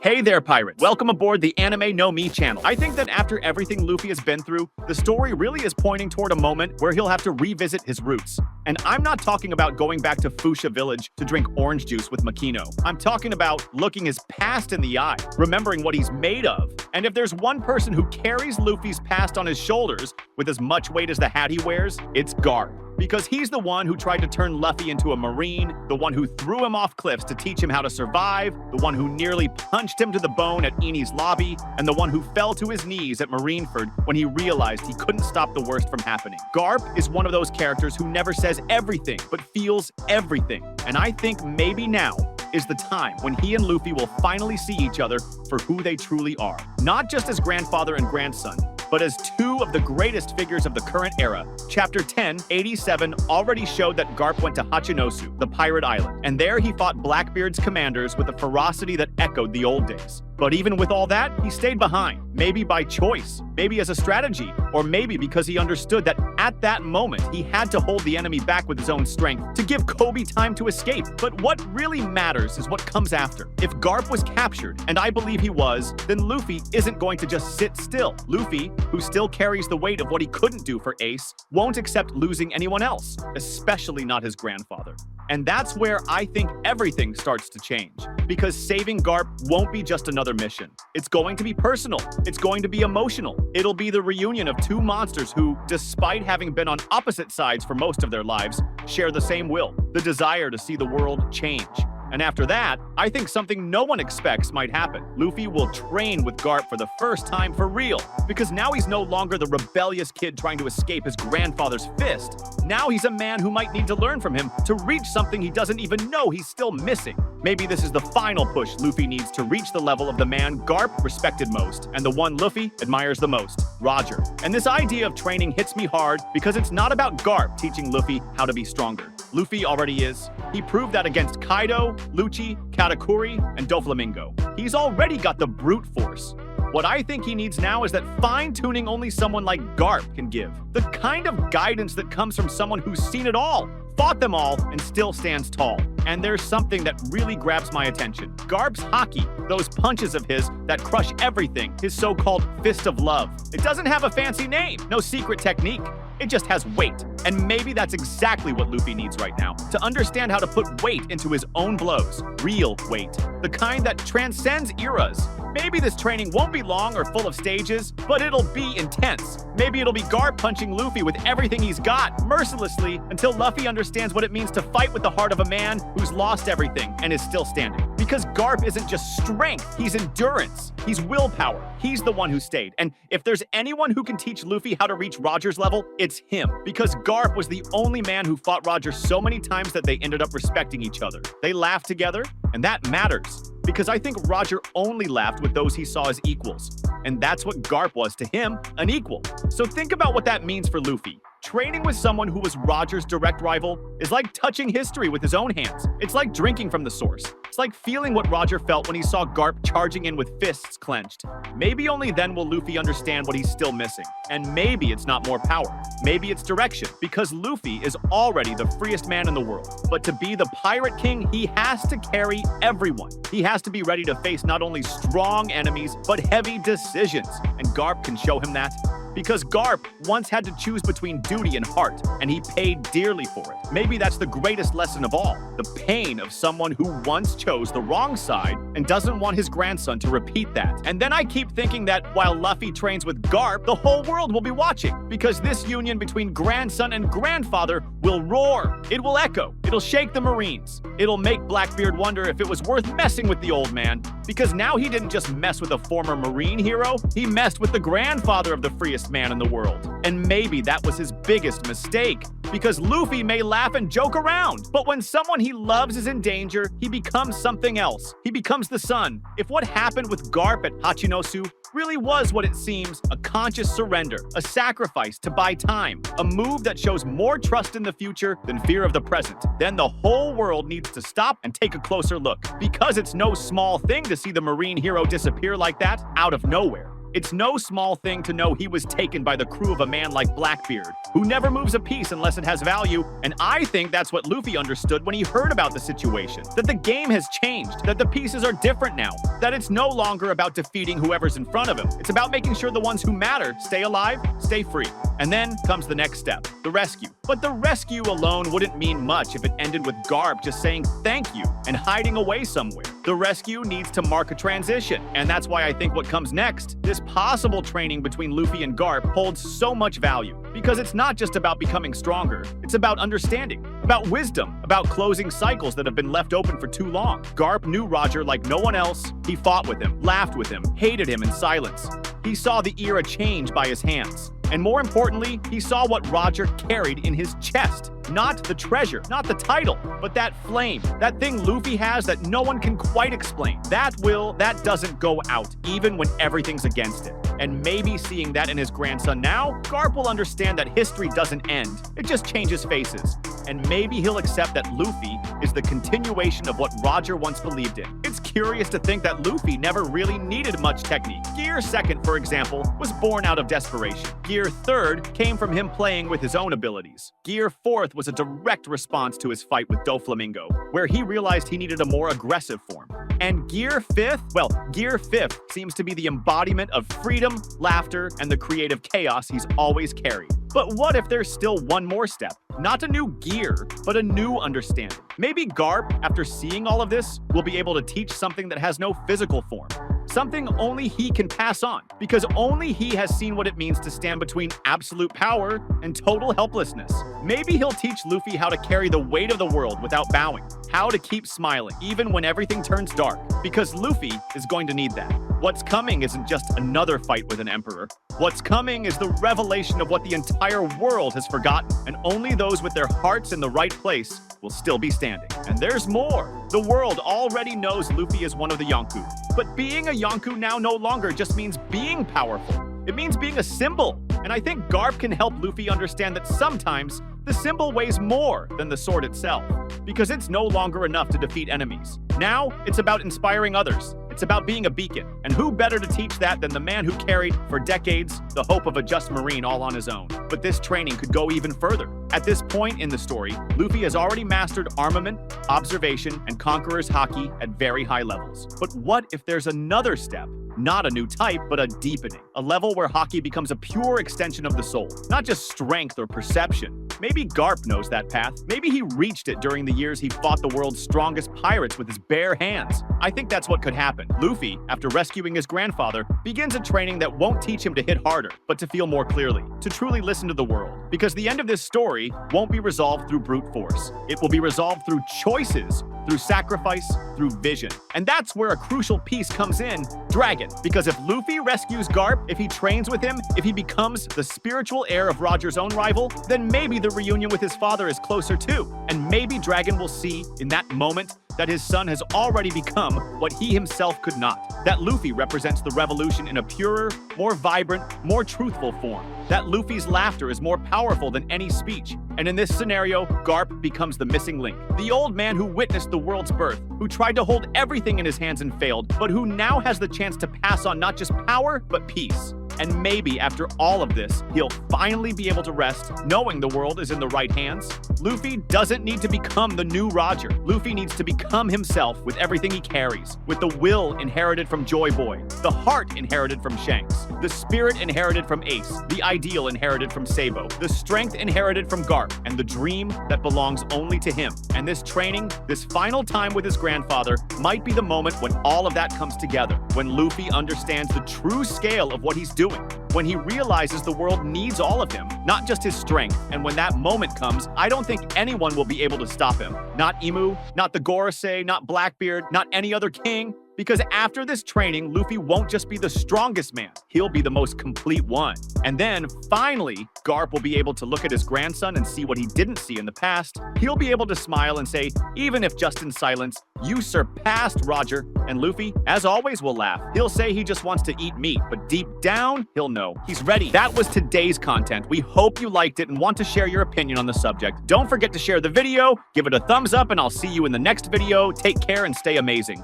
Hey there, pirates! Welcome aboard the Anime No Me channel. I think that after everything Luffy has been through, the story really is pointing toward a moment where he'll have to revisit his roots. And I'm not talking about going back to Fuchsia Village to drink orange juice with Makino. I'm talking about looking his past in the eye, remembering what he's made of. And if there's one person who carries Luffy's past on his shoulders with as much weight as the hat he wears, it's Garp. Because he's the one who tried to turn Luffy into a Marine, the one who threw him off cliffs to teach him how to survive, the one who nearly punched him to the bone at Eni's lobby, and the one who fell to his knees at Marineford when he realized he couldn't stop the worst from happening. Garp is one of those characters who never says everything, but feels everything. And I think maybe now is the time when he and Luffy will finally see each other for who they truly are. Not just as grandfather and grandson, but as two of the greatest figures of the current era. Chapter 10, 87 already showed that Garp went to Hachinosu, the pirate island, and there he fought Blackbeard's commanders with a ferocity that echoed the old days. But even with all that, he stayed behind, maybe by choice, maybe as a strategy, or maybe because he understood that at that moment, he had to hold the enemy back with his own strength to give Kobe time to escape. But what really matters is what comes after. If Garp was captured, and I believe he was, then Luffy isn't going to just sit still. Luffy, who still carries the weight of what he couldn't do for Ace, won't accept losing anyone else, especially not his grandfather. And that's where I think everything starts to change. Because saving Garp won't be just another mission. It's going to be personal. It's going to be emotional. It'll be the reunion of two monsters who, despite having been on opposite sides for most of their lives, share the same will, the desire to see the world change. And after that, I think something no one expects might happen. Luffy will train with Garp for the first time for real, because now he's no longer the rebellious kid trying to escape his grandfather's fist. Now he's a man who might need to learn from him to reach something he doesn't even know he's still missing. Maybe this is the final push Luffy needs to reach the level of the man Garp respected most, and the one Luffy admires the most, Roger. And this idea of training hits me hard because it's not about Garp teaching Luffy how to be stronger. Luffy already is. He proved that against Kaido, Lucci, Katakuri, and Doflamingo. He's already got the brute force. What I think he needs now is that fine-tuning only someone like Garp can give. The kind of guidance that comes from someone who's seen it all, fought them all, and still stands tall. And there's something that really grabs my attention. Garp's haki, those punches of his that crush everything, his so-called fist of love. It doesn't have a fancy name, no secret technique. It just has weight. And maybe that's exactly what Luffy needs right now, to understand how to put weight into his own blows. Real weight. The kind that transcends eras. Maybe this training won't be long or full of stages, but it'll be intense. Maybe it'll be Garp punching Luffy with everything he's got, mercilessly, until Luffy understands what it means to fight with the heart of a man who's lost everything and is still standing. Because Garp isn't just strength, he's endurance. He's willpower. He's the one who stayed. And if there's anyone who can teach Luffy how to reach Roger's level, it's him. Because Garp was the only man who fought Roger so many times that they ended up respecting each other. They laughed together, and that matters. Because I think Roger only laughed with those he saw as equals. And that's what Garp was to him, an equal. So think about what that means for Luffy. Training with someone who was Roger's direct rival is like touching history with his own hands. It's like drinking from the source. It's like feeling what Roger felt when he saw Garp charging in with fists clenched. Maybe only then will Luffy understand what he's still missing. And maybe it's not more power. Maybe it's direction. Because Luffy is already the freest man in the world. But to be the Pirate King, he has to carry everyone. He has to be ready to face not only strong enemies, but heavy decisions. And Garp can show him that. Because Garp once had to choose between duty and heart, and he paid dearly for it. Maybe that's the greatest lesson of all, the pain of someone who once chose the wrong side and doesn't want his grandson to repeat that. And then I keep thinking that while Luffy trains with Garp, the whole world will be watching, because this union between grandson and grandfather will roar. It will echo. It'll shake the Marines. It'll make Blackbeard wonder if it was worth messing with the old man, because now he didn't just mess with a former Marine hero, he messed with the grandfather of the freest man in the world. And maybe that was his biggest mistake, because Luffy may laugh and joke around, but when someone he loves is in danger, he becomes something else. He becomes the sun. If what happened with Garp at Hachinosu really was what it seems, a conscious surrender, a sacrifice to buy time, a move that shows more trust in the future than fear of the present, then the whole world needs to stop and take a closer look. Because it's no small thing to see the Marine hero disappear like that, out of nowhere. It's no small thing to know he was taken by the crew of a man like Blackbeard, who never moves a piece unless it has value, and I think that's what Luffy understood when he heard about the situation. That the game has changed, that the pieces are different now, that it's no longer about defeating whoever's in front of him. It's about making sure the ones who matter stay alive, stay free. And then comes the next step, the rescue. But the rescue alone wouldn't mean much if it ended with Garp just saying thank you and hiding away somewhere. The rescue needs to mark a transition, and that's why I think what comes next, this possible training between Luffy and Garp, holds so much value. Because it's not just about becoming stronger, it's about understanding, about wisdom, about closing cycles that have been left open for too long. Garp knew Roger like no one else. He fought with him, laughed with him, hated him in silence. He saw the era change by his hands. And more importantly, he saw what Roger carried in his chest. Not the treasure, not the title, but that flame, that thing Luffy has that no one can quite explain. That doesn't go out, even when everything's against it. And maybe seeing that in his grandson now, Garp will understand that history doesn't end. It just changes faces. And maybe he'll accept that Luffy is the continuation of what Roger once believed in. It's curious to think that Luffy never really needed much technique. Gear 2nd, for example, was born out of desperation. Gear 3rd came from him playing with his own abilities. Gear 4th was a direct response to his fight with Doflamingo, where he realized he needed a more aggressive form. And Gear 5th? Well, Gear 5th seems to be the embodiment of freedom, laughter, and the creative chaos he's always carried. But what if there's still one more step? Not a new gear, but a new understanding. Maybe Garp, after seeing all of this, will be able to teach something that has no physical form. Something only he can pass on, because only he has seen what it means to stand between absolute power and total helplessness. Maybe he'll teach Luffy how to carry the weight of the world without bowing, how to keep smiling even when everything turns dark, because Luffy is going to need that. What's coming isn't just another fight with an emperor. What's coming is the revelation of what the entire world has forgotten, and only those with their hearts in the right place will still be standing. And there's more. The world already knows Luffy is one of the Yonkou, but being a Yonkou now no longer just means being powerful. It means being a symbol. And I think Garp can help Luffy understand that sometimes the symbol weighs more than the sword itself, because it's no longer enough to defeat enemies. Now, it's about inspiring others. It's about being a beacon. And who better to teach that than the man who carried, for decades, the hope of a just marine all on his own. But this training could go even further. At this point in the story, Luffy has already mastered armament, observation, and conqueror's haki at very high levels. But what if there's another step? Not a new type, but a deepening. A level where haki becomes a pure extension of the soul, not just strength or perception. Maybe Garp knows that path. Maybe he reached it during the years he fought the world's strongest pirates with his bare hands. I think that's what could happen. Luffy, after rescuing his grandfather, begins a training that won't teach him to hit harder, but to feel more clearly, to truly listen to the world. Because the end of this story won't be resolved through brute force. It will be resolved through choices, through sacrifice, through vision. And that's where a crucial piece comes in, Dragon. Because if Luffy rescues Garp, if he trains with him, if he becomes the spiritual heir of Roger's own rival, then maybe the reunion with his father is closer too. And maybe Dragon will see, in that moment, that his son has already become what he himself could not. That Luffy represents the revolution in a purer, more vibrant, more truthful form. That Luffy's laughter is more powerful than any speech. And in this scenario, Garp becomes the missing link. The old man who witnessed the world's birth, who tried to hold everything in his hands and failed, but who now has the chance to pass on not just power, but peace. And maybe after all of this, he'll finally be able to rest, knowing the world is in the right hands. Luffy doesn't need to become the new Roger. Luffy needs to become himself with everything he carries, with the will inherited from Joy Boy, the heart inherited from Shanks, the spirit inherited from Ace, the ideal inherited from Sabo, the strength inherited from Garp, and the dream that belongs only to him. And this training, this final time with his grandfather, might be the moment when all of that comes together, when Luffy understands the true scale of what he's doing, when he realizes the world needs all of him, not just his strength. And when that moment comes, I don't think anyone will be able to stop him. Not Imu, not the Gorosei, not Blackbeard, not any other king. Because after this training, Luffy won't just be the strongest man, he'll be the most complete one. And then, finally, Garp will be able to look at his grandson and see what he didn't see in the past. He'll be able to smile and say, even if just in silence, you surpassed Roger. And Luffy, as always, will laugh. He'll say he just wants to eat meat, but deep down, he'll know. He's ready. That was today's content. We hope you liked it and want to share your opinion on the subject. Don't forget to share the video, give it a thumbs up, and I'll see you in the next video. Take care and stay amazing.